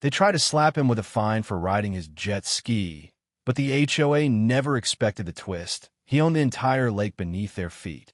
They tried to slap him with a fine for riding his jet ski, but the HOA never expected the twist. He owned the entire lake beneath their feet.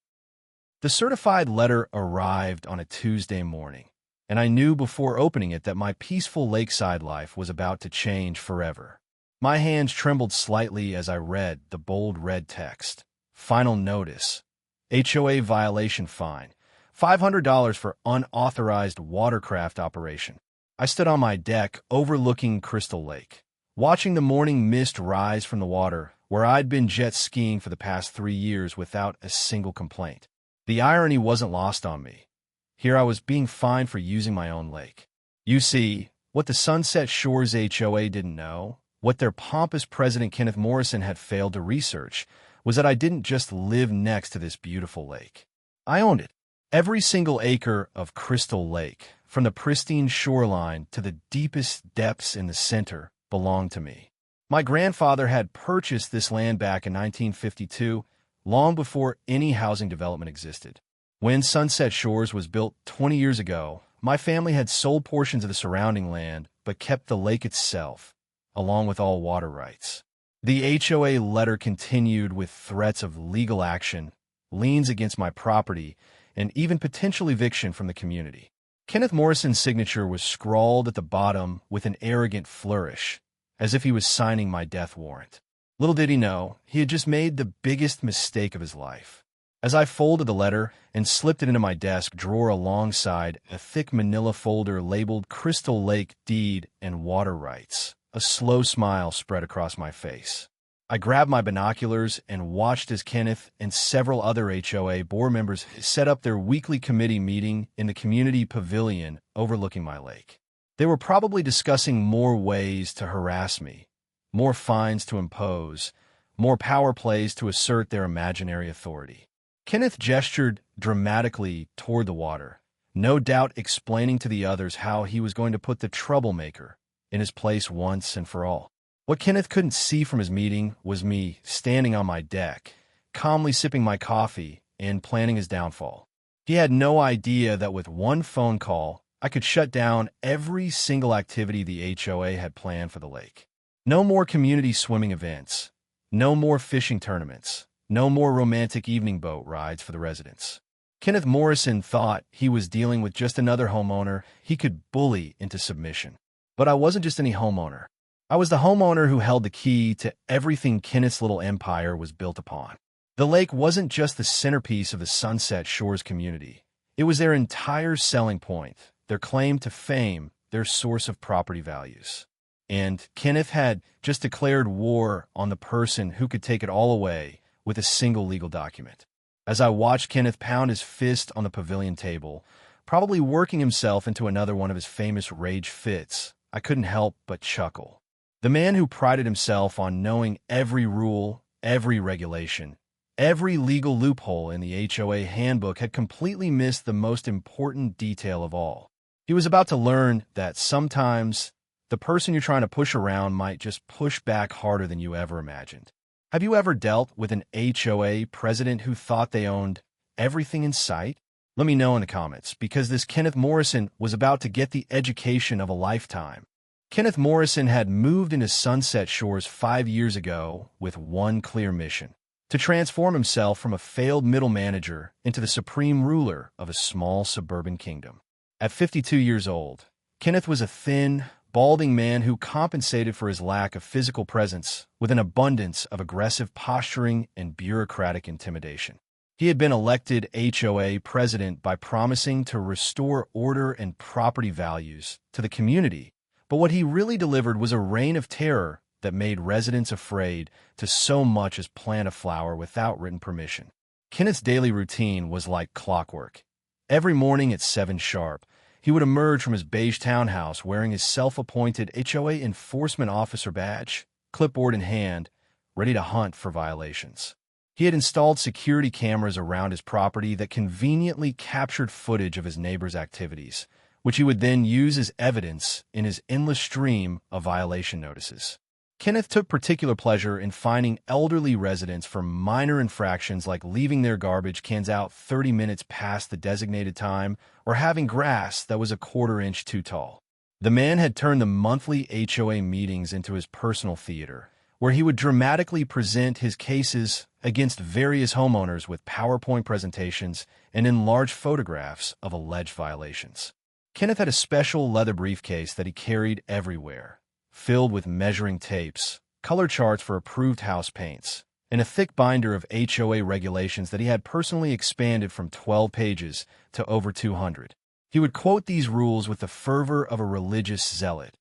The certified letter arrived on a Tuesday morning, and I knew before opening it that my peaceful lakeside life was about to change forever. My hands trembled slightly as I read the bold red text. Final notice. HOA violation fine. $500 for unauthorized watercraft operation. I stood on my deck overlooking Crystal Lake, watching the morning mist rise from the water where I'd been jet skiing for the past 3 years without a single complaint. The irony wasn't lost on me. Here I was being fined for using my own lake. You see, what the Sunset Shores HOA didn't know, what their pompous president Kenneth Morrison had failed to research, was that I didn't just live next to this beautiful lake. I owned it. Every single acre of Crystal Lake, from the pristine shoreline to the deepest depths in the center, belonged to me. My grandfather had purchased this land back in 1952, long before any housing development existed. When Sunset Shores was built 20 years ago, my family had sold portions of the surrounding land but kept the lake itself, along with all water rights. The HOA letter continued with threats of legal action, liens against my property, and even potential eviction from the community. Kenneth Morrison's signature was scrawled at the bottom with an arrogant flourish, as if he was signing my death warrant. Little did he know, he had just made the biggest mistake of his life. As I folded the letter and slipped it into my desk drawer alongside a thick manila folder labeled Crystal Lake Deed and Water Rights, a slow smile spread across my face. I grabbed my binoculars and watched as Kenneth and several other HOA board members set up their weekly committee meeting in the community pavilion overlooking my lake. They were probably discussing more ways to harass me, more fines to impose, more power plays to assert their imaginary authority. Kenneth gestured dramatically toward the water, no doubt explaining to the others how he was going to put the troublemaker in his place once and for all. What Kenneth couldn't see from his meeting was me standing on my deck, calmly sipping my coffee and planning his downfall. He had no idea that with one phone call, I could shut down every single activity the HOA had planned for the lake. No more community swimming events, no more fishing tournaments, no more romantic evening boat rides for the residents. Kenneth Morrison thought he was dealing with just another homeowner he could bully into submission. But I wasn't just any homeowner. I was the homeowner who held the key to everything Kenneth's little empire was built upon. The lake wasn't just the centerpiece of the Sunset Shores community. It was their entire selling point, their claim to fame, their source of property values. And Kenneth had just declared war on the person who could take it all away with a single legal document. As I watched Kenneth pound his fist on the pavilion table, probably working himself into another one of his famous rage fits, I couldn't help but chuckle. The man who prided himself on knowing every rule, every regulation, every legal loophole in the HOA handbook had completely missed the most important detail of all. He was about to learn that sometimes the person you're trying to push around might just push back harder than you ever imagined. Have you ever dealt with an HOA president who thought they owned everything in sight? Let me know in the comments, because this Kenneth Morrison was about to get the education of a lifetime. Kenneth Morrison had moved into Sunset Shores 5 years ago with one clear mission: to transform himself from a failed middle manager into the supreme ruler of a small suburban kingdom. At 52 years old, Kenneth was a thin, balding man who compensated for his lack of physical presence with an abundance of aggressive posturing and bureaucratic intimidation. He had been elected HOA president by promising to restore order and property values to the community, but what he really delivered was a reign of terror that made residents afraid to so much as plant a flower without written permission. Kenneth's daily routine was like clockwork. Every morning at 7 sharp, he would emerge from his beige townhouse wearing his self-appointed HOA enforcement officer badge, clipboard in hand, ready to hunt for violations. He had installed security cameras around his property that conveniently captured footage of his neighbors' activities, which he would then use as evidence in his endless stream of violation notices. Kenneth took particular pleasure in fining elderly residents for minor infractions like leaving their garbage cans out 30 minutes past the designated time or having grass that was a 1/4 inch too tall. The man had turned the monthly HOA meetings into his personal theater, where he would dramatically present his cases against various homeowners with PowerPoint presentations and enlarged photographs of alleged violations. Kenneth had a special leather briefcase that he carried everywhere, filled with measuring tapes, color charts for approved house paints, and a thick binder of HOA regulations that he had personally expanded from 12 pages to over 200. He would quote these rules with the fervor of a religious zealot,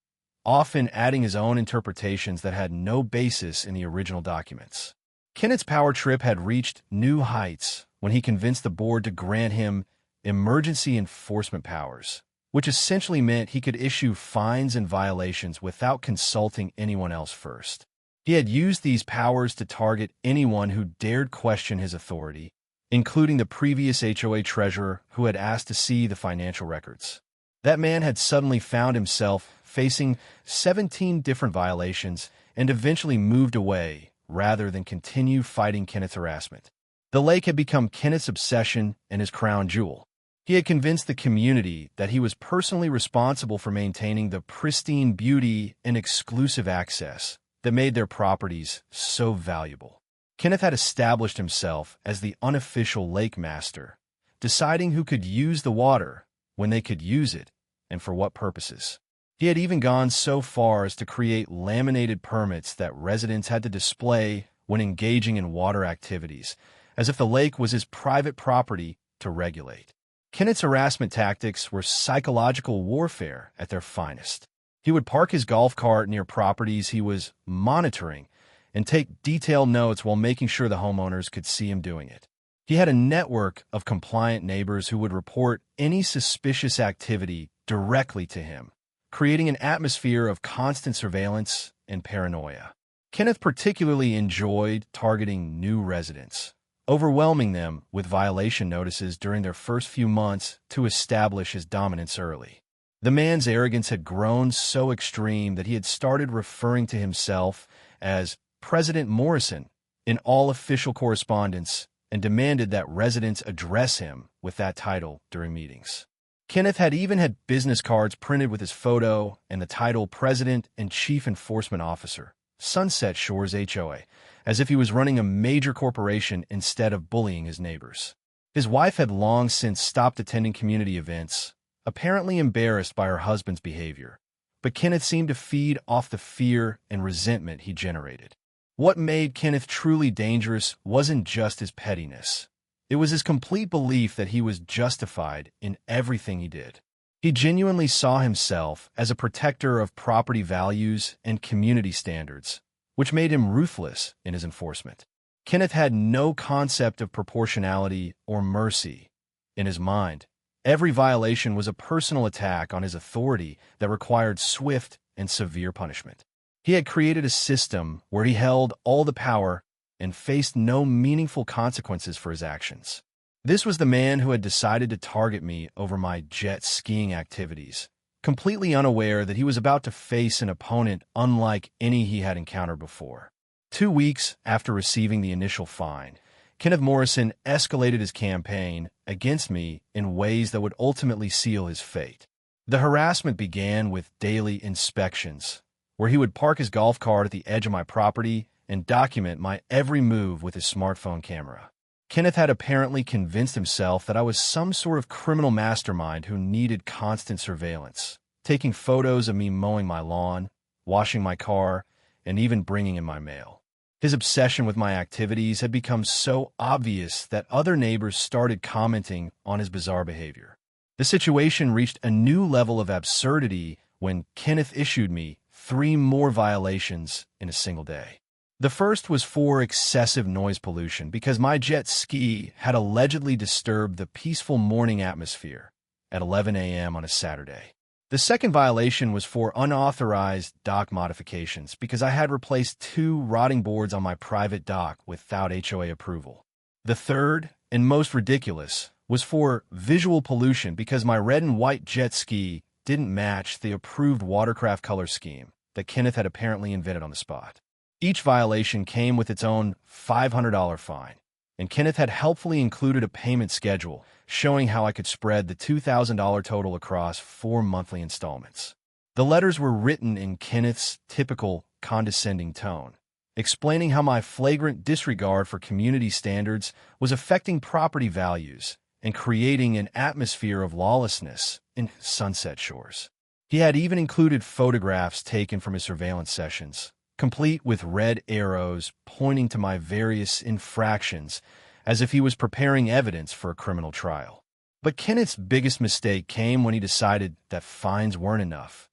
often adding his own interpretations that had no basis in the original documents. Kenneth's power trip had reached new heights when he convinced the board to grant him emergency enforcement powers, which essentially meant he could issue fines and violations without consulting anyone else first. He had used these powers to target anyone who dared question his authority, including the previous HOA treasurer who had asked to see the financial records. That man had suddenly found himself facing 17 different violations and eventually moved away rather than continue fighting Kenneth's harassment. The lake had become Kenneth's obsession and his crown jewel. He had convinced the community that he was personally responsible for maintaining the pristine beauty and exclusive access that made their properties so valuable. Kenneth had established himself as the unofficial lake master, deciding who could use the water, when they could use it, and for what purposes. He had even gone so far as to create laminated permits that residents had to display when engaging in water activities, as if the lake was his private property to regulate. Kenneth's harassment tactics were psychological warfare at their finest. He would park his golf cart near properties he was monitoring and take detailed notes while making sure the homeowners could see him doing it. He had a network of compliant neighbors who would report any suspicious activity directly to him, creating an atmosphere of constant surveillance and paranoia. Kenneth particularly enjoyed targeting new residents, overwhelming them with violation notices during their first few months to establish his dominance early. The man's arrogance had grown so extreme that he had started referring to himself as President Morrison in all official correspondence and demanded that residents address him with that title during meetings. Kenneth had even had business cards printed with his photo and the title President and Chief Enforcement Officer, Sunset Shores HOA, as if he was running a major corporation instead of bullying his neighbors. His wife had long since stopped attending community events, apparently embarrassed by her husband's behavior, but Kenneth seemed to feed off the fear and resentment he generated. What made Kenneth truly dangerous wasn't just his pettiness. It was his complete belief that he was justified in everything he did. He genuinely saw himself as a protector of property values and community standards, which made him ruthless in his enforcement. Kenneth had no concept of proportionality or mercy. In his mind, every violation was a personal attack on his authority that required swift and severe punishment. He had created a system where he held all the power and faced no meaningful consequences for his actions. This was the man who had decided to target me over my jet skiing activities, completely unaware that he was about to face an opponent unlike any he had encountered before. 2 weeks after receiving the initial fine, Kenneth Morrison escalated his campaign against me in ways that would ultimately seal his fate. The harassment began with daily inspections, where he would park his golf cart at the edge of my property and document my every move with his smartphone camera. Kenneth had apparently convinced himself that I was some sort of criminal mastermind who needed constant surveillance, taking photos of me mowing my lawn, washing my car, and even bringing in my mail. His obsession with my activities had become so obvious that other neighbors started commenting on his bizarre behavior. The situation reached a new level of absurdity when Kenneth issued me 3 more violations in a single day. The first was for excessive noise pollution because my jet ski had allegedly disturbed the peaceful morning atmosphere at 11 a.m. on a Saturday. The second violation was for unauthorized dock modifications because I had replaced 2 rotting boards on my private dock without HOA approval. The third, and most ridiculous, was for visual pollution because my red and white jet ski didn't match the approved watercraft color scheme that Kenneth had apparently invented on the spot. Each violation came with its own $500 fine, and Kenneth had helpfully included a payment schedule showing how I could spread the $2,000 total across 4 monthly installments. The letters were written in Kenneth's typical condescending tone, explaining how my flagrant disregard for community standards was affecting property values and creating an atmosphere of lawlessness in Sunset Shores. He had even included photographs taken from his surveillance sessions, complete with red arrows pointing to my various infractions, as if he was preparing evidence for a criminal trial. But Kenneth's biggest mistake came when he decided that fines weren't enough.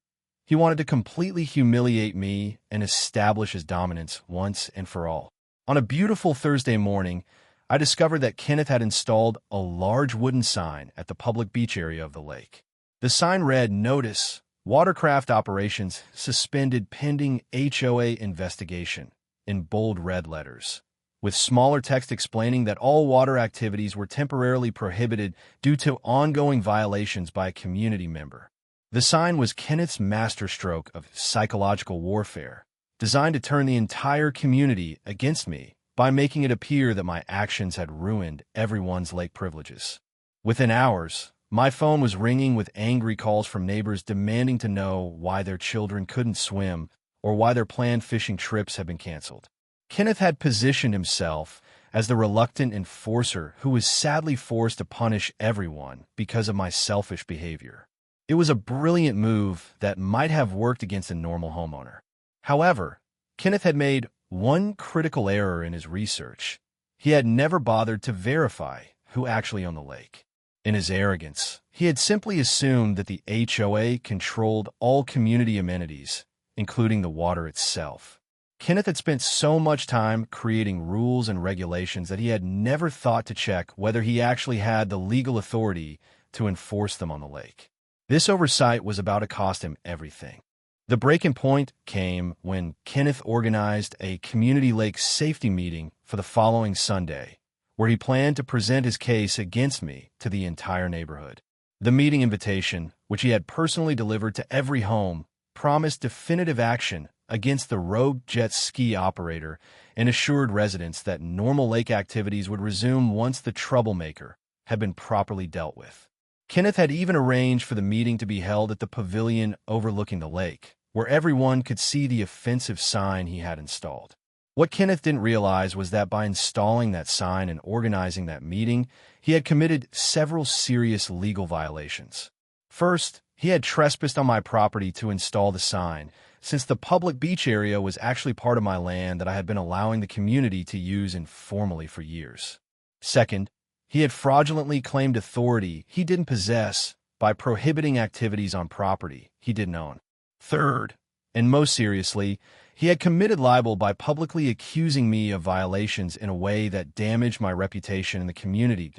He wanted to completely humiliate me and establish his dominance once and for all. On a beautiful Thursday morning, I discovered that Kenneth had installed a large wooden sign at the public beach area of the lake. The sign read, "Notice, watercraft operations suspended pending HOA investigation," in bold red letters, with smaller text explaining that all water activities were temporarily prohibited due to ongoing violations by a community member. The sign was Kenneth's masterstroke of psychological warfare, designed to turn the entire community against me by making it appear that my actions had ruined everyone's lake privileges. Within hours, my phone was ringing with angry calls from neighbors demanding to know why their children couldn't swim or why their planned fishing trips had been canceled. Kenneth had positioned himself as the reluctant enforcer who was sadly forced to punish everyone because of my selfish behavior. It was a brilliant move that might have worked against a normal homeowner. However, Kenneth had made one critical error in his research. He had never bothered to verify who actually owned the lake. In his arrogance, he had simply assumed that the HOA controlled all community amenities, including the water itself. Kenneth had spent so much time creating rules and regulations that he had never thought to check whether he actually had the legal authority to enforce them on the lake. This oversight was about to cost him everything. The breaking point came when Kenneth organized a community lake safety meeting for the following Sunday, where he planned to present his case against me to the entire neighborhood. The meeting invitation, which he had personally delivered to every home, promised definitive action against the rogue jet ski operator and assured residents that normal lake activities would resume once the troublemaker had been properly dealt with. Kenneth had even arranged for the meeting to be held at the pavilion overlooking the lake, where everyone could see the offensive sign he had installed. What Kenneth didn't realize was that by installing that sign and organizing that meeting, he had committed several serious legal violations. First, he had trespassed on my property to install the sign, since the public beach area was actually part of my land that I had been allowing the community to use informally for years. Second, he had fraudulently claimed authority he didn't possess by prohibiting activities on property he didn't own. Third, and most seriously, he had committed libel by publicly accusing me of violations in a way that damaged my reputation in the community.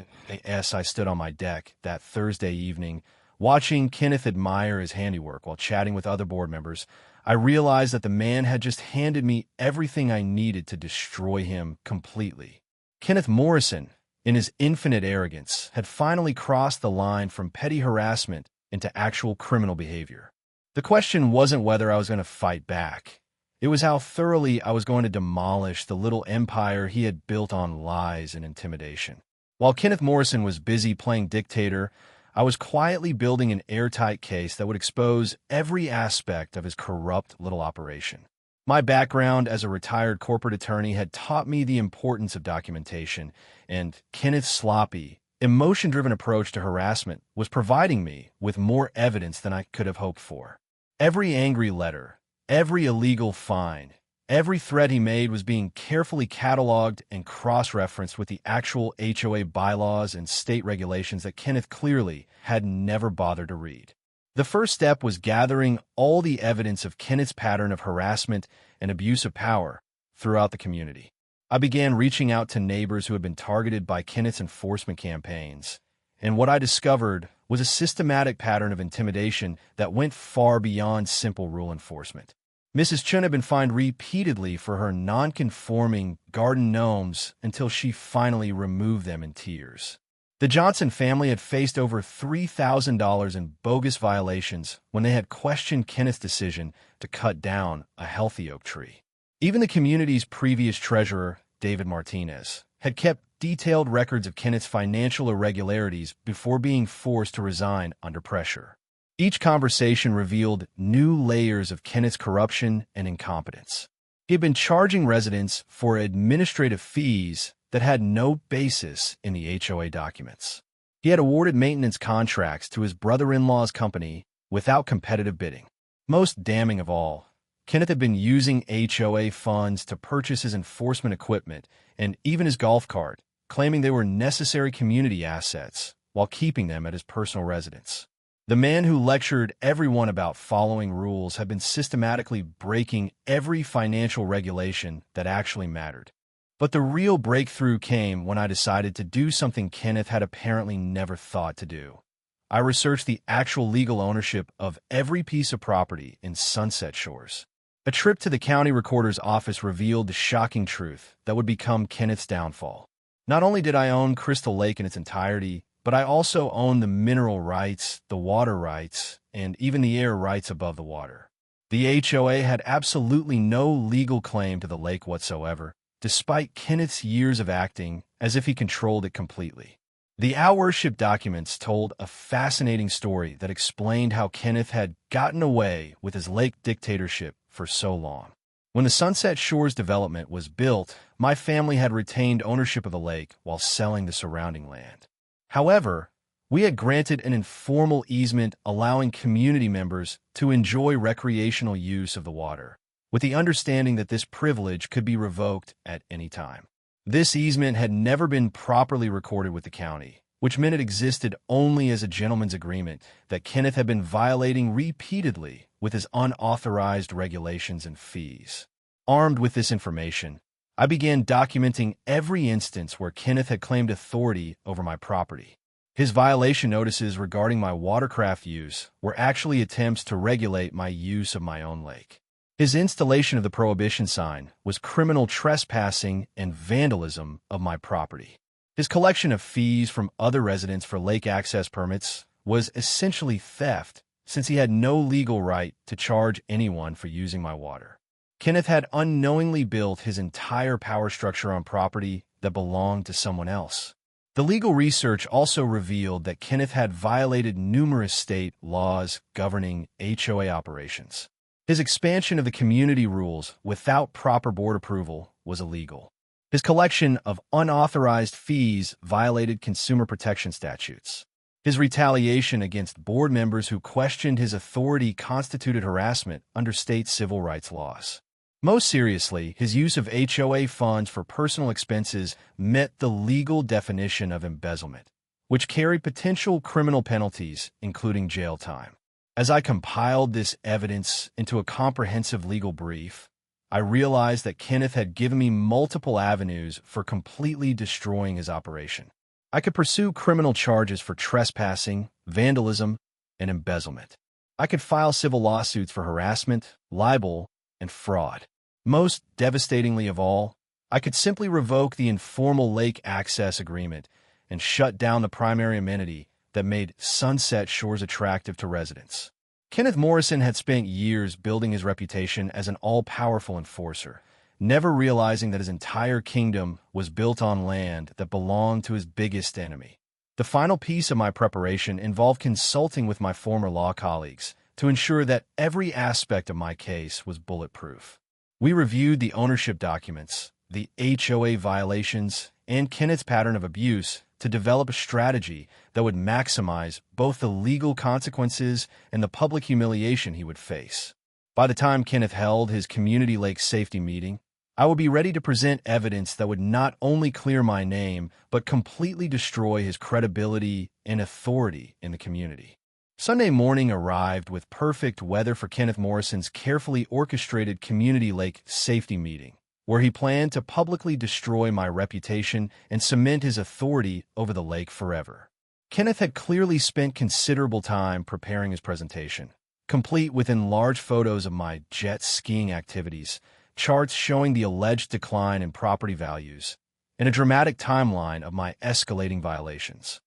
As I stood on my deck that Thursday evening, watching Kenneth admire his handiwork while chatting with other board members, I realized that the man had just handed me everything I needed to destroy him completely. Kenneth Morrison, in his infinite arrogance, had finally crossed the line from petty harassment into actual criminal behavior. The question wasn't whether I was going to fight back. It was how thoroughly I was going to demolish the little empire he had built on lies and intimidation. While Kenneth Morrison was busy playing dictator, I was quietly building an airtight case that would expose every aspect of his corrupt little operation. My background as a retired corporate attorney had taught me the importance of documentation, and Kenneth's sloppy, emotion-driven approach to harassment was providing me with more evidence than I could have hoped for. Every angry letter, every illegal fine, every threat he made was being carefully cataloged and cross-referenced with the actual HOA bylaws and state regulations that Kenneth clearly had never bothered to read. The first step was gathering all the evidence of Kenneth's pattern of harassment and abuse of power throughout the community. I began reaching out to neighbors who had been targeted by Kenneth's enforcement campaigns, and what I discovered was a systematic pattern of intimidation that went far beyond simple rule enforcement. Mrs. Chun had been fined repeatedly for her non-conforming garden gnomes until she finally removed them in tears. The Johnson family had faced over $3,000 in bogus violations when they had questioned Kenneth's decision to cut down a healthy oak tree. Even the community's previous treasurer, David Martinez, had kept detailed records of Kenneth's financial irregularities before being forced to resign under pressure. Each conversation revealed new layers of Kenneth's corruption and incompetence. He had been charging residents for administrative fees that had no basis in the HOA documents. He had awarded maintenance contracts to his brother-in-law's company without competitive bidding. Most damning of all, Kenneth had been using HOA funds to purchase his enforcement equipment and even his golf cart, claiming they were necessary community assets while keeping them at his personal residence. The man who lectured everyone about following rules had been systematically breaking every financial regulation that actually mattered. But the real breakthrough came when I decided to do something Kenneth had apparently never thought to do. I researched the actual legal ownership of every piece of property in Sunset Shores. A trip to the county recorder's office revealed the shocking truth that would become Kenneth's downfall. Not only did I own Crystal Lake in its entirety, but I also owned the mineral rights, the water rights, and even the air rights above the water. The HOA had absolutely no legal claim to the lake whatsoever, despite Kenneth's years of acting as if he controlled it completely. The ownership documents told a fascinating story that explained how Kenneth had gotten away with his lake dictatorship for so long. When the Sunset Shores development was built, my family had retained ownership of the lake while selling the surrounding land. However, we had granted an informal easement allowing community members to enjoy recreational use of the water, with the understanding that this privilege could be revoked at any time. This easement had never been properly recorded with the county, which meant it existed only as a gentleman's agreement that Kenneth had been violating repeatedly with his unauthorized regulations and fees. Armed with this information, I began documenting every instance where Kenneth had claimed authority over my property. His violation notices regarding my watercraft use were actually attempts to regulate my use of my own lake. His installation of the prohibition sign was criminal trespassing and vandalism of my property. His collection of fees from other residents for lake access permits was essentially theft, since he had no legal right to charge anyone for using my water. Kenneth had unknowingly built his entire power structure on property that belonged to someone else. The legal research also revealed that Kenneth had violated numerous state laws governing HOA operations. His expansion of the community rules without proper board approval was illegal. His collection of unauthorized fees violated consumer protection statutes. His retaliation against board members who questioned his authority constituted harassment under state civil rights laws. Most seriously, his use of HOA funds for personal expenses met the legal definition of embezzlement, which carried potential criminal penalties, including jail time. As I compiled this evidence into a comprehensive legal brief, I realized that Kenneth had given me multiple avenues for completely destroying his operation. I could pursue criminal charges for trespassing, vandalism, and embezzlement. I could file civil lawsuits for harassment, libel, and fraud. Most devastatingly of all, I could simply revoke the informal lake access agreement and shut down the primary amenity that made Sunset Shores attractive to residents. Kenneth Morrison had spent years building his reputation as an all-powerful enforcer, never realizing that his entire kingdom was built on land that belonged to his biggest enemy. The final piece of my preparation involved consulting with my former law colleagues to ensure that every aspect of my case was bulletproof. We reviewed the ownership documents, the HOA violations, and Kenneth's pattern of abuse to develop a strategy that would maximize both the legal consequences and the public humiliation he would face. By the time Kenneth held his community lake safety meeting, I would be ready to present evidence that would not only clear my name, but completely destroy his credibility and authority in the community. Sunday morning arrived with perfect weather for Kenneth Morrison's carefully orchestrated community lake safety meeting, where he planned to publicly destroy my reputation and cement his authority over the lake forever. Kenneth had clearly spent considerable time preparing his presentation, complete with enlarged photos of my jet skiing activities, charts showing the alleged decline in property values, and a dramatic timeline of my escalating violations.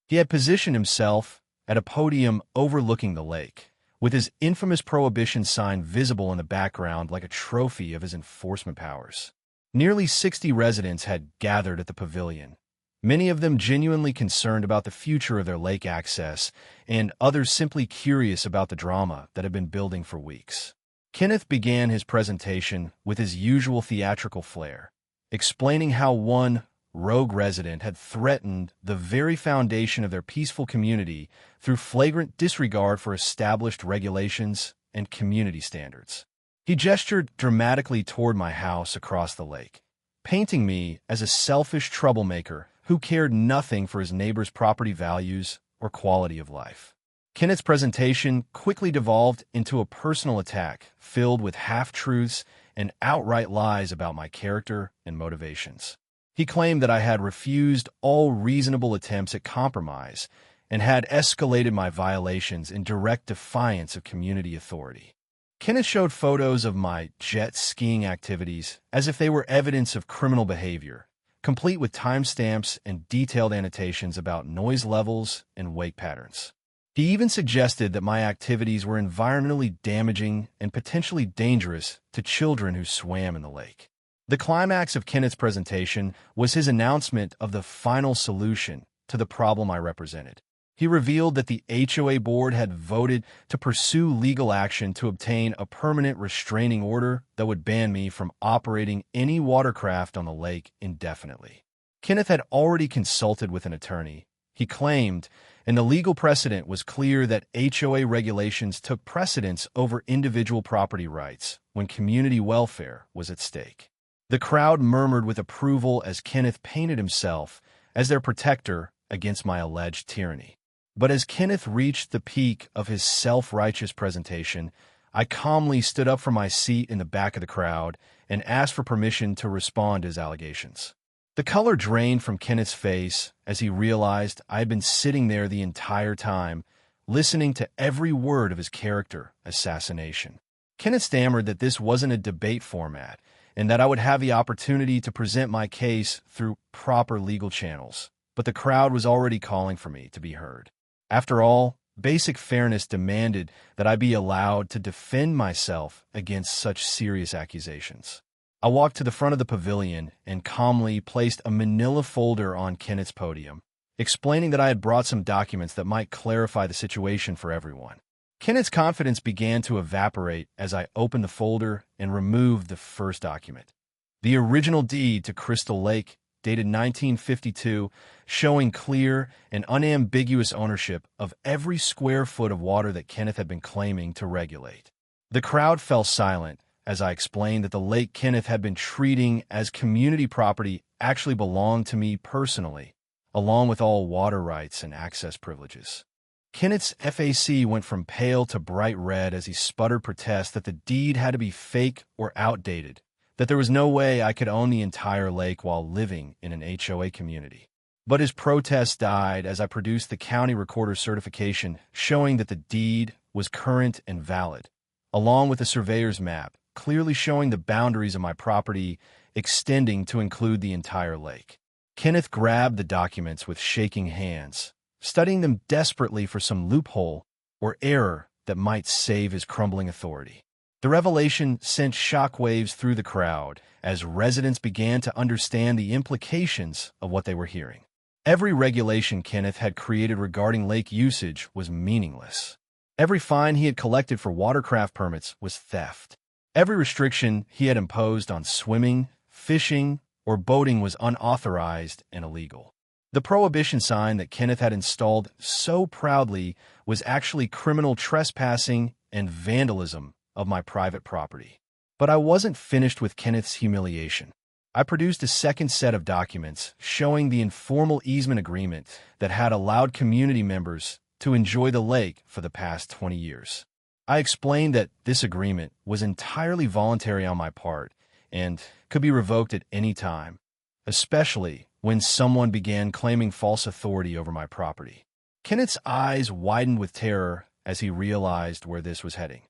He had positioned himself at a podium overlooking the lake, with his infamous prohibition sign visible in the background like a trophy of his enforcement powers. Nearly 60 residents had gathered at the pavilion, many of them genuinely concerned about the future of their lake access, and others simply curious about the drama that had been building for weeks. Kenneth began his presentation with his usual theatrical flair, explaining how one rogue resident had threatened the very foundation of their peaceful community through flagrant disregard for established regulations and community standards. He gestured dramatically toward my house across the lake, painting me as a selfish troublemaker who cared nothing for his neighbor's property values or quality of life. Kenneth's presentation quickly devolved into a personal attack filled with half-truths and outright lies about my character and motivations. He claimed that I had refused all reasonable attempts at compromise and had escalated my violations in direct defiance of community authority. Kenneth showed photos of my jet skiing activities as if they were evidence of criminal behavior, complete with timestamps and detailed annotations about noise levels and wake patterns. He even suggested that my activities were environmentally damaging and potentially dangerous to children who swam in the lake. The climax of Kenneth's presentation was his announcement of the final solution to the problem I represented. He revealed that the HOA board had voted to pursue legal action to obtain a permanent restraining order that would ban me from operating any watercraft on the lake indefinitely. Kenneth had already consulted with an attorney, he claimed, and the legal precedent was clear that HOA regulations took precedence over individual property rights when community welfare was at stake. The crowd murmured with approval as Kenneth painted himself as their protector against my alleged tyranny. But as Kenneth reached the peak of his self-righteous presentation, I calmly stood up from my seat in the back of the crowd and asked for permission to respond to his allegations. The color drained from Kenneth's face as he realized I had been sitting there the entire time, listening to every word of his character assassination. Kenneth stammered that this wasn't a debate format, and that I would have the opportunity to present my case through proper legal channels, but the crowd was already calling for me to be heard. After all, basic fairness demanded that I be allowed to defend myself against such serious accusations. I walked to the front of the pavilion and calmly placed a manila folder on Kenneth's podium, explaining that I had brought some documents that might clarify the situation for everyone. Kenneth's confidence began to evaporate as I opened the folder and removed the first document. The original deed to Crystal Lake, dated 1952, showing clear and unambiguous ownership of every square foot of water that Kenneth had been claiming to regulate. The crowd fell silent as I explained that the lake Kenneth had been treating as community property actually belonged to me personally, along with all water rights and access privileges. Kenneth's FAC went from pale to bright red as he sputtered protest that the deed had to be fake or outdated, that there was no way I could own the entire lake while living in an HOA community. But his protest died as I produced the county recorder's certification showing that the deed was current and valid, along with a surveyor's map clearly showing the boundaries of my property extending to include the entire lake. Kenneth grabbed the documents with shaking hands, studying them desperately for some loophole or error that might save his crumbling authority. The revelation sent shockwaves through the crowd as residents began to understand the implications of what they were hearing. Every regulation Kenneth had created regarding lake usage was meaningless. Every fine he had collected for watercraft permits was theft. Every restriction he had imposed on swimming, fishing, or boating was unauthorized and illegal. The prohibition sign that Kenneth had installed so proudly was actually criminal trespassing and vandalism of my private property. But I wasn't finished with Kenneth's humiliation. I produced a second set of documents showing the informal easement agreement that had allowed community members to enjoy the lake for the past 20 years. I explained that this agreement was entirely voluntary on my part and could be revoked at any time, especially when someone began claiming false authority over my property. Kenneth's eyes widened with terror as he realized where this was heading.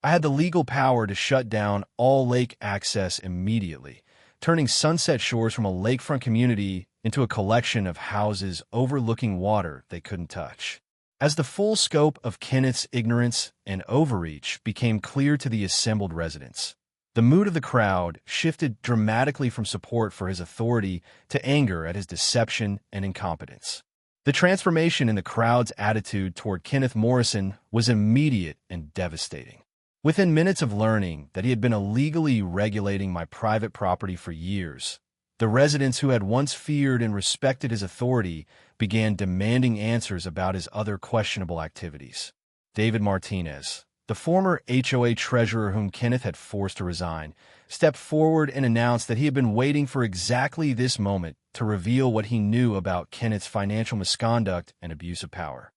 I had the legal power to shut down all lake access immediately, turning Sunset Shores from a lakefront community into a collection of houses overlooking water they couldn't touch. As the full scope of Kenneth's ignorance and overreach became clear to the assembled residents, The mood of the crowd shifted dramatically from support for his authority to anger at his deception and incompetence. The transformation in the crowd's attitude toward Kenneth Morrison was immediate and devastating. Within minutes of learning that he had been illegally regulating my private property for years, the residents who had once feared and respected his authority began demanding answers about his other questionable activities. David Martinez, the former HOA treasurer whom Kenneth had forced to resign, stepped forward and announced that he had been waiting for exactly this moment to reveal what he knew about Kenneth's financial misconduct and abuse of power.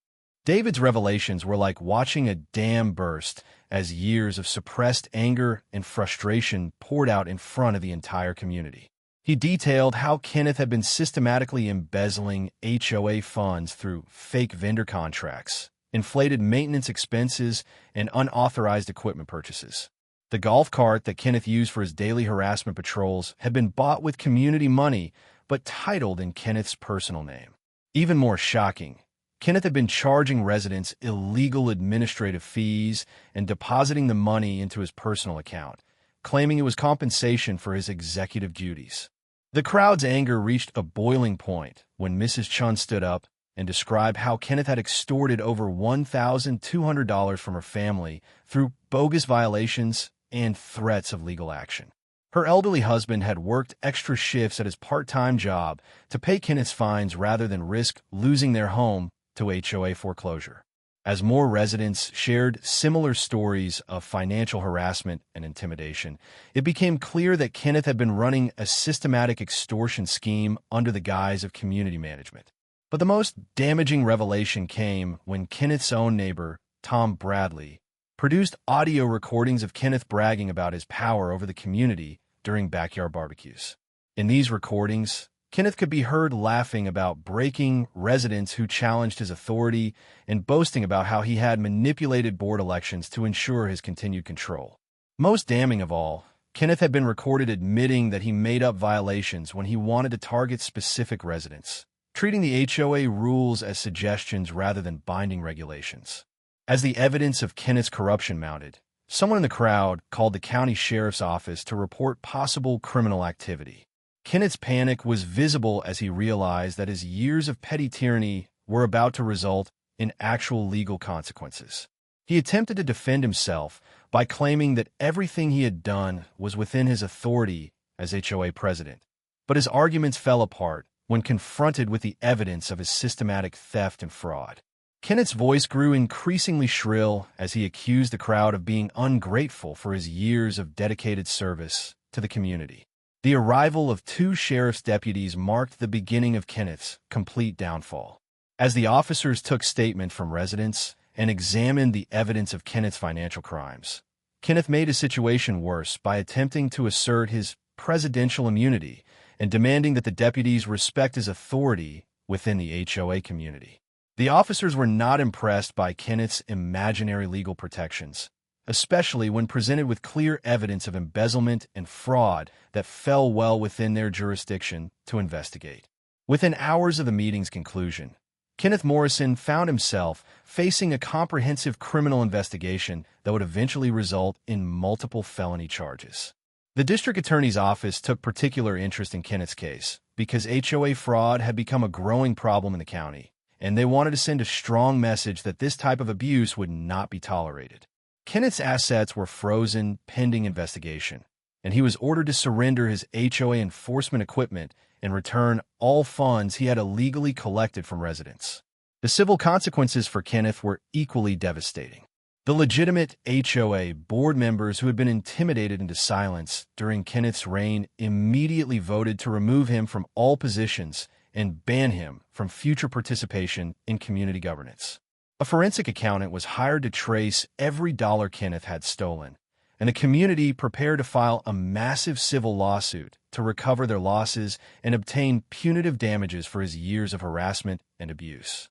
David's revelations were like watching a dam burst as years of suppressed anger and frustration poured out in front of the entire community. He detailed how Kenneth had been systematically embezzling HOA funds through fake vendor contracts, inflated maintenance expenses, and unauthorized equipment purchases. The golf cart that Kenneth used for his daily harassment patrols had been bought with community money, but titled in Kenneth's personal name. Even more shocking, Kenneth had been charging residents illegal administrative fees and depositing the money into his personal account, claiming it was compensation for his executive duties. The crowd's anger reached a boiling point when Mrs. Chun stood up and described how Kenneth had extorted over $1,200 from her family through bogus violations and threats of legal action. Her elderly husband had worked extra shifts at his part-time job to pay Kenneth's fines rather than risk losing their home to HOA foreclosure. As more residents shared similar stories of financial harassment and intimidation, it became clear that Kenneth had been running a systematic extortion scheme under the guise of community management. But the most damaging revelation came when Kenneth's own neighbor, Tom Bradley, produced audio recordings of Kenneth bragging about his power over the community during backyard barbecues. In these recordings, Kenneth could be heard laughing about breaking residents who challenged his authority and boasting about how he had manipulated board elections to ensure his continued control. Most damning of all, Kenneth had been recorded admitting that he made up violations when he wanted to target specific residents, treating the HOA rules as suggestions rather than binding regulations. As the evidence of Kenneth's corruption mounted, someone in the crowd called the county sheriff's office to report possible criminal activity. Kenneth's panic was visible as he realized that his years of petty tyranny were about to result in actual legal consequences. He attempted to defend himself by claiming that everything he had done was within his authority as HOA president, but his arguments fell apart when confronted with the evidence of his systematic theft and fraud. Kenneth's voice grew increasingly shrill as he accused the crowd of being ungrateful for his years of dedicated service to the community. The arrival of 2 sheriff's deputies marked the beginning of Kenneth's complete downfall. As the officers took statement from residents and examined the evidence of Kenneth's financial crimes, Kenneth made his situation worse by attempting to assert his presidential immunity and demanding that the deputies respect his authority within the HOA community. The officers were not impressed by Kenneth's imaginary legal protections, especially when presented with clear evidence of embezzlement and fraud that fell well within their jurisdiction to investigate. Within hours of the meeting's conclusion, Kenneth Morrison found himself facing a comprehensive criminal investigation that would eventually result in multiple felony charges. The district attorney's office took particular interest in Kenneth's case because HOA fraud had become a growing problem in the county, and they wanted to send a strong message that this type of abuse would not be tolerated. Kenneth's assets were frozen pending investigation, and he was ordered to surrender his HOA enforcement equipment and return all funds he had illegally collected from residents. The civil consequences for Kenneth were equally devastating. The legitimate HOA board members who had been intimidated into silence during Kenneth's reign immediately voted to remove him from all positions and ban him from future participation in community governance. A forensic accountant was hired to trace every dollar Kenneth had stolen, and the community prepared to file a massive civil lawsuit to recover their losses and obtain punitive damages for his years of harassment and abuse.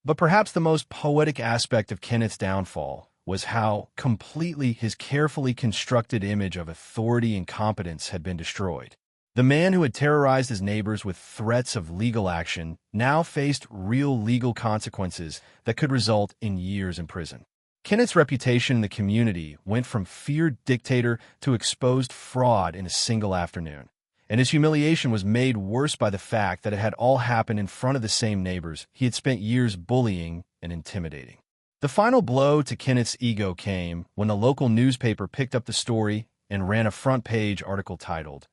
But perhaps the most poetic aspect of Kenneth's downfall was how completely his carefully constructed image of authority and competence had been destroyed. The man who had terrorized his neighbors with threats of legal action now faced real legal consequences that could result in years in prison. Kenneth's reputation in the community went from feared dictator to exposed fraud in a single afternoon, and his humiliation was made worse by the fact that it had all happened in front of the same neighbors he had spent years bullying and intimidating. The final blow to Kenneth's ego came when the local newspaper picked up the story and ran a front-page article titled,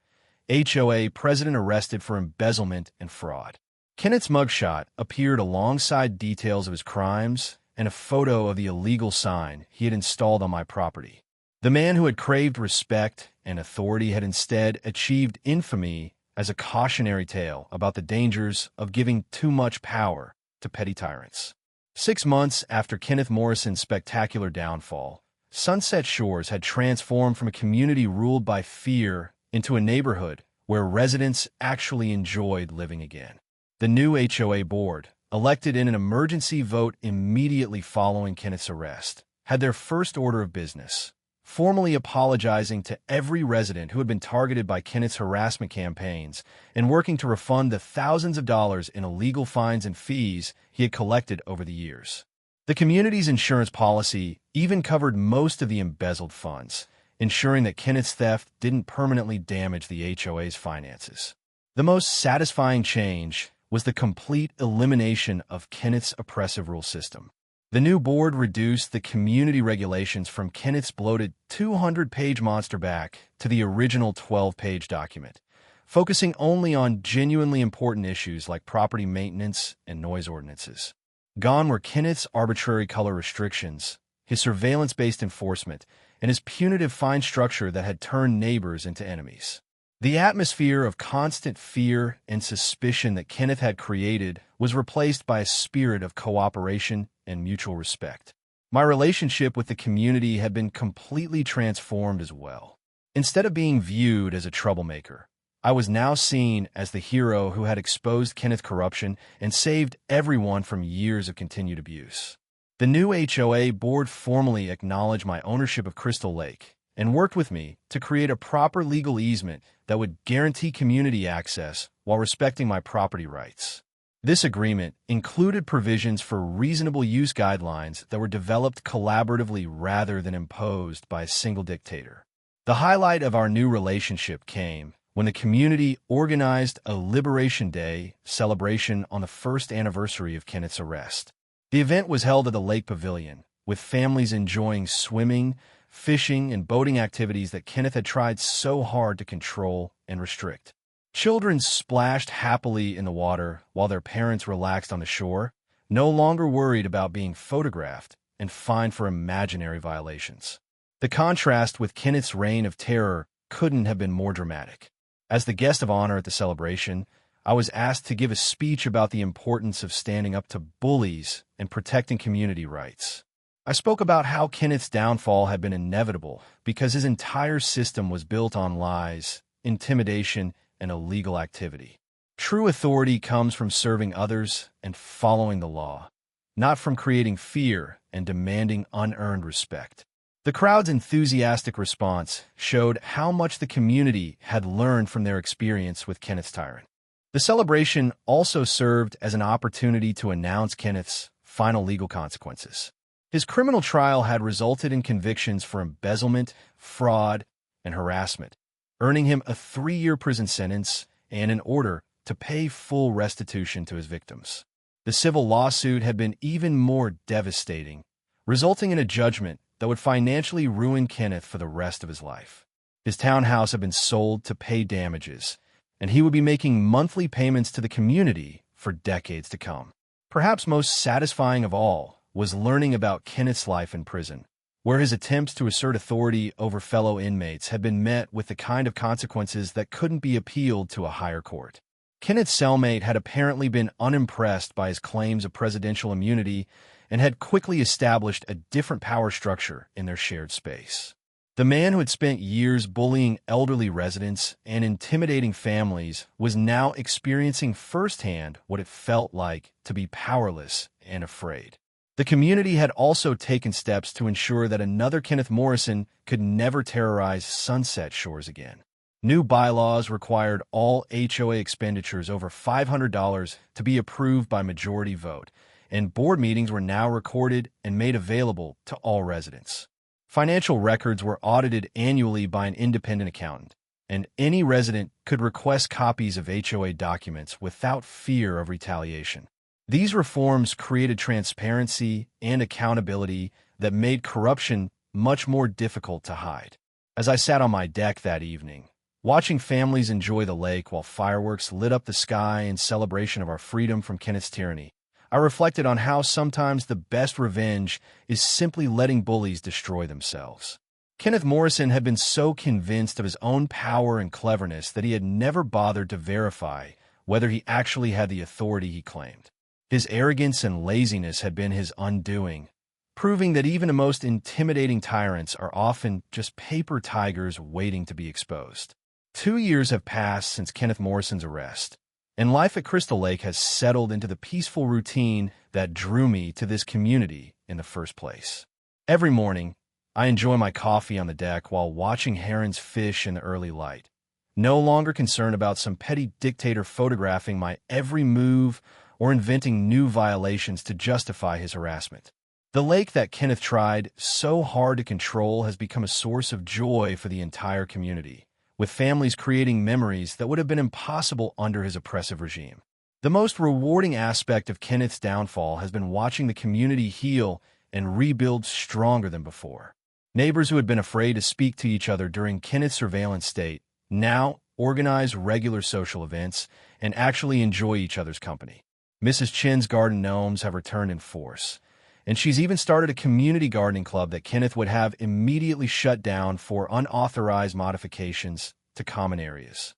HOA President Arrested for Embezzlement and Fraud. Kenneth's mugshot appeared alongside details of his crimes and a photo of the illegal sign he had installed on my property. The man who had craved respect and authority had instead achieved infamy as a cautionary tale about the dangers of giving too much power to petty tyrants. 6 months after Kenneth Morrison's spectacular downfall, Sunset Shores had transformed from a community ruled by fear into a neighborhood where residents actually enjoyed living again. The new HOA board, elected in an emergency vote immediately following Kenneth's arrest, had their first order of business, formally apologizing to every resident who had been targeted by Kenneth's harassment campaigns and working to refund the thousands of dollars in illegal fines and fees he had collected over the years. The community's insurance policy even covered most of the embezzled funds, ensuring that Kenneth's theft didn't permanently damage the HOA's finances. The most satisfying change was the complete elimination of Kenneth's oppressive rule system. The new board reduced the community regulations from Kenneth's bloated 200-page monster back to the original 12-page document, focusing only on genuinely important issues like property maintenance and noise ordinances. Gone were Kenneth's arbitrary color restrictions, his surveillance-based enforcement, and his punitive fine structure that had turned neighbors into enemies. The atmosphere of constant fear and suspicion that Kenneth had created was replaced by a spirit of cooperation and mutual respect. My relationship with the community had been completely transformed as well. Instead of being viewed as a troublemaker, I was now seen as the hero who had exposed Kenneth's corruption and saved everyone from years of continued abuse. The new HOA board formally acknowledged my ownership of Crystal Lake and worked with me to create a proper legal easement that would guarantee community access while respecting my property rights. This agreement included provisions for reasonable use guidelines that were developed collaboratively rather than imposed by a single dictator. The highlight of our new relationship came when the community organized a Liberation Day celebration on the first anniversary of Kenneth's arrest. The event was held at the Lake Pavilion, with families enjoying swimming, fishing, and boating activities that Kenneth had tried so hard to control and restrict. Children splashed happily in the water while their parents relaxed on the shore, no longer worried about being photographed and fined for imaginary violations. The contrast with Kenneth's reign of terror couldn't have been more dramatic. As the guest of honor at the celebration, I was asked to give a speech about the importance of standing up to bullies and protecting community rights. I spoke about how Kenneth's downfall had been inevitable because his entire system was built on lies, intimidation, and illegal activity. True authority comes from serving others and following the law, not from creating fear and demanding unearned respect. The crowd's enthusiastic response showed how much the community had learned from their experience with Kenneth's tyrant. The celebration also served as an opportunity to announce Kenneth's final legal consequences. His criminal trial had resulted in convictions for embezzlement, fraud, and harassment, earning him a 3-year prison sentence and an order to pay full restitution to his victims. The civil lawsuit had been even more devastating, resulting in a judgment that would financially ruin Kenneth for the rest of his life. His townhouse had been sold to pay damages, and he would be making monthly payments to the community for decades to come. Perhaps most satisfying of all was learning about Kenneth's life in prison, where his attempts to assert authority over fellow inmates had been met with the kind of consequences that couldn't be appealed to a higher court. Kenneth's cellmate had apparently been unimpressed by his claims of presidential immunity and had quickly established a different power structure in their shared space. The man who had spent years bullying elderly residents and intimidating families was now experiencing firsthand what it felt like to be powerless and afraid. The community had also taken steps to ensure that another Kenneth Morrison could never terrorize Sunset Shores again. New bylaws required all HOA expenditures over $500 to be approved by majority vote, and board meetings were now recorded and made available to all residents. Financial records were audited annually by an independent accountant, and any resident could request copies of HOA documents without fear of retaliation. These reforms created transparency and accountability that made corruption much more difficult to hide. As I sat on my deck that evening, watching families enjoy the lake while fireworks lit up the sky in celebration of our freedom from Kenneth's tyranny, I reflected on how sometimes the best revenge is simply letting bullies destroy themselves. Kenneth Morrison had been so convinced of his own power and cleverness that he had never bothered to verify whether he actually had the authority he claimed. His arrogance and laziness had been his undoing, proving that even the most intimidating tyrants are often just paper tigers waiting to be exposed. 2 years have passed since Kenneth Morrison's arrest, and life at Crystal Lake has settled into the peaceful routine that drew me to this community in the first place. Every morning, I enjoy my coffee on the deck while watching herons fish in the early light, no longer concerned about some petty dictator photographing my every move or inventing new violations to justify his harassment. The lake that Kenneth tried so hard to control has become a source of joy for the entire community, with families creating memories that would have been impossible under his oppressive regime. The most rewarding aspect of Kenneth's downfall has been watching the community heal and rebuild stronger than before. Neighbors who had been afraid to speak to each other during Kenneth's surveillance state now organize regular social events and actually enjoy each other's company. Mrs. Chin's garden gnomes have returned in force, and she's even started a community gardening club that Kenneth would have immediately shut down for unauthorized modifications to common areas.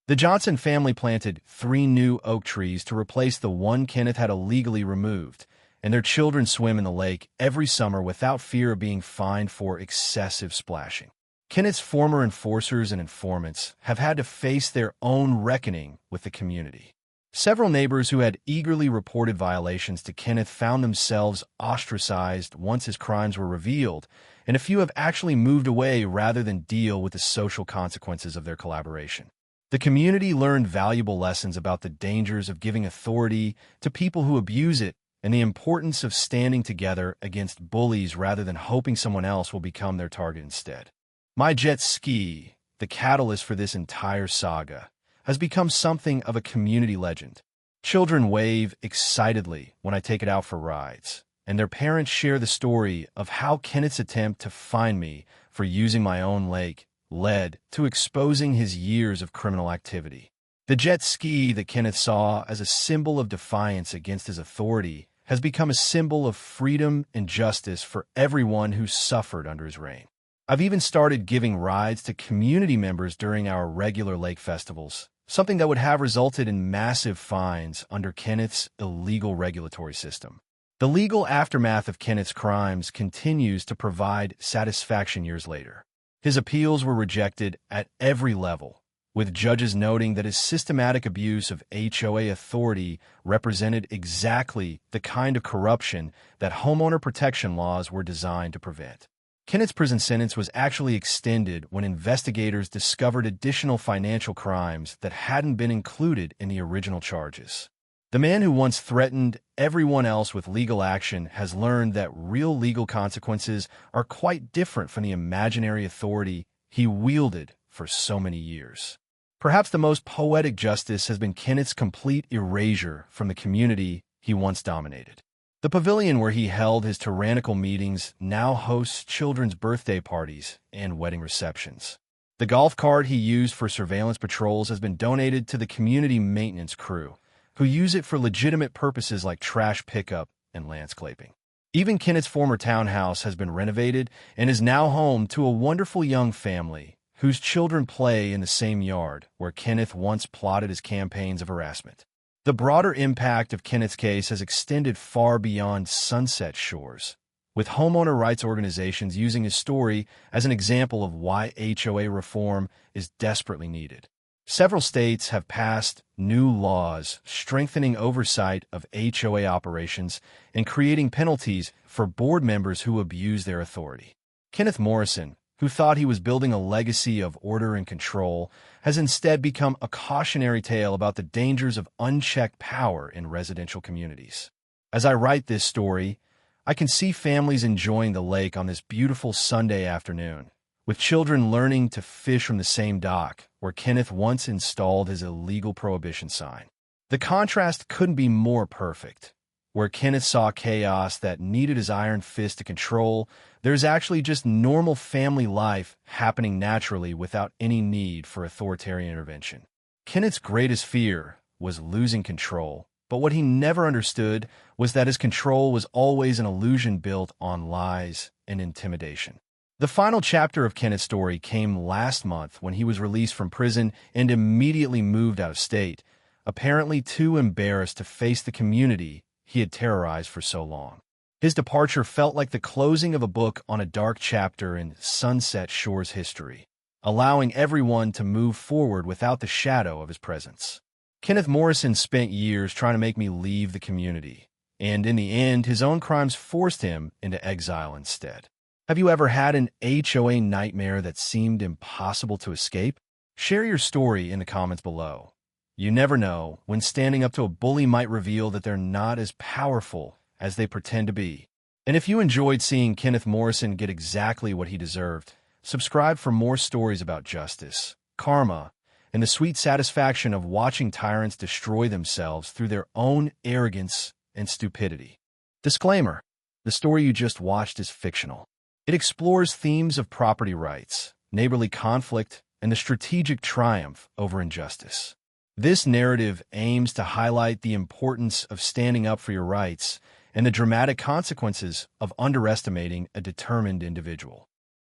The Johnson family planted 3 new oak trees to replace the one Kenneth had illegally removed, and their children swim in the lake every summer without fear of being fined for excessive splashing. Kenneth's former enforcers and informants have had to face their own reckoning with the community. Several neighbors who had eagerly reported violations to Kenneth found themselves ostracized once his crimes were revealed, and a few have actually moved away rather than deal with the social consequences of their collaboration. The community learned valuable lessons about the dangers of giving authority to people who abuse it and the importance of standing together against bullies rather than hoping someone else will become their target instead. My jet ski, the catalyst for this entire saga, has become something of a community legend. Children wave excitedly when I take it out for rides, and their parents share the story of how Kenneth's attempt to fine me for using my own lake led to exposing his years of criminal activity. The jet ski that Kenneth saw as a symbol of defiance against his authority has become a symbol of freedom and justice for everyone who suffered under his reign. I've even started giving rides to community members during our regular lake festivals, something that would have resulted in massive fines under Kenneth's illegal regulatory system. The legal aftermath of Kenneth's crimes continues to provide satisfaction years later. His appeals were rejected at every level, with judges noting that his systematic abuse of HOA authority represented exactly the kind of corruption that homeowner protection laws were designed to prevent. Kenneth's prison sentence was actually extended when investigators discovered additional financial crimes that hadn't been included in the original charges. The man who once threatened everyone else with legal action has learned that real legal consequences are quite different from the imaginary authority he wielded for so many years. Perhaps the most poetic justice has been Kenneth's complete erasure from the community he once dominated. The pavilion where he held his tyrannical meetings now hosts children's birthday parties and wedding receptions. The golf cart he used for surveillance patrols has been donated to the community maintenance crew, who use it for legitimate purposes like trash pickup and landscaping. Even Kenneth's former townhouse has been renovated and is now home to a wonderful young family whose children play in the same yard where Kenneth once plotted his campaigns of harassment. The broader impact of Kenneth's case has extended far beyond Sunset Shores, with homeowner rights organizations using his story as an example of why HOA reform is desperately needed. Several states have passed new laws strengthening oversight of HOA operations and creating penalties for board members who abuse their authority. Kenneth Morrison, who thought he was building a legacy of order and control, has instead become a cautionary tale about the dangers of unchecked power in residential communities. As I write this story, I can see families enjoying the lake on this beautiful Sunday afternoon, with children learning to fish from the same dock where Kenneth once installed his illegal prohibition sign. The contrast couldn't be more perfect. Where Kenneth saw chaos that needed his iron fist to control, there's actually just normal family life happening naturally without any need for authoritarian intervention. Kenneth's greatest fear was losing control, but what he never understood was that his control was always an illusion built on lies and intimidation. The final chapter of Kenneth's story came last month when he was released from prison and immediately moved out of state, apparently too embarrassed to face the community he had terrorized for so long. His departure felt like the closing of a book on a dark chapter in Sunset Shore's history, allowing everyone to move forward without the shadow of his presence. Kenneth Morrison spent years trying to make me leave the community, and in the end, his own crimes forced him into exile instead. Have you ever had an HOA nightmare that seemed impossible to escape? Share your story in the comments below. You never know when standing up to a bully might reveal that they're not as powerful as they pretend to be. And if you enjoyed seeing Kenneth Morrison get exactly what he deserved, subscribe for more stories about justice, karma, and the sweet satisfaction of watching tyrants destroy themselves through their own arrogance and stupidity. Disclaimer: the story you just watched is fictional. It explores themes of property rights, neighborly conflict, and the strategic triumph over injustice. This narrative aims to highlight the importance of standing up for your rights and the dramatic consequences of underestimating a determined individual.